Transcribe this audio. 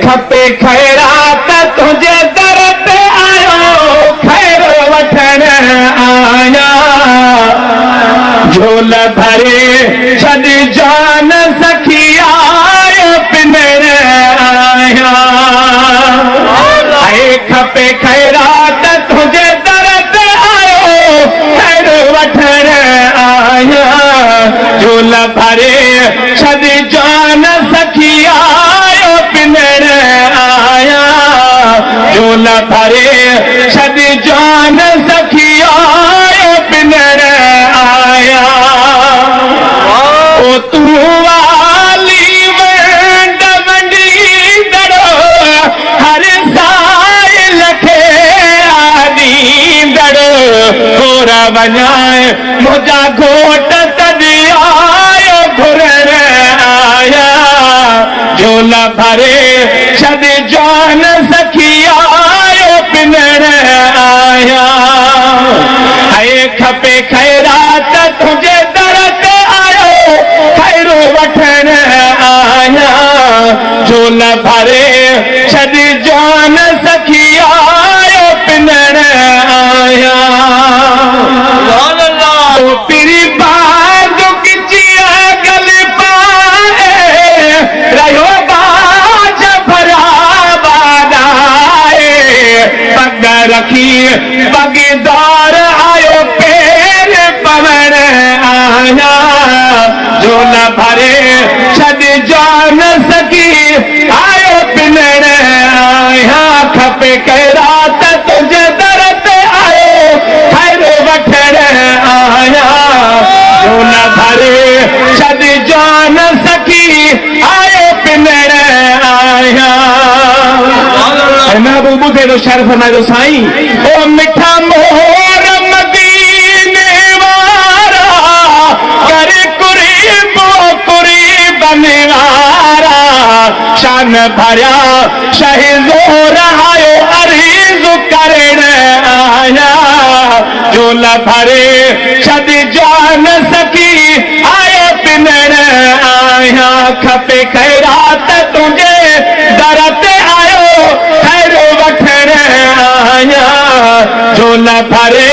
खपे खैरात तुझे दर ते आयो खैर वठण आया झोल भरे छॾ जान सखी आयो पिनण आया खपे खैरात तुझे दर ते आयो खैर वठण आया झोल भरे छॾ जान सखी आयो पिनण आया झोल भरे छॾ जान सखी आयो पिनण आया ओ तू वाली वंड वंडींदड़ हर साइल खे आॾींदड़ घोर वञाए मुंहिंजा घोट तॾहिं आयो घुरण आया झोल भरे छॾ जान सखी आयो पिनण आया खपे खैरात तुझे दर ते आयो खैर वठण आया झोल भरे छॾ जान सखी आयो पिनण आया पिरी बाग किचिया गल पाए रहियो बाज भरा बादाए पग रखी पगदार आयो पेर पवण आया झोल भरे छॾ जान सखी आयो पिनण आया खपे खैरात तुझे दर ते आयो खैर वठण आया झोल भरे छॾ जान सखी आयो पिनण आया महबूब ॿुधे थो शर्फ़ फरमाए साईं ओ मिठा मोर मदीने वारा कर कुरी बनवारा शान भरिया शहज़ोर आयो अरीज़ करण आया झोल भरे छॾ जान सखी आयो पिनण आया खपे खैरात तुझे दर ते आयो खैर वठण आया झोल भरे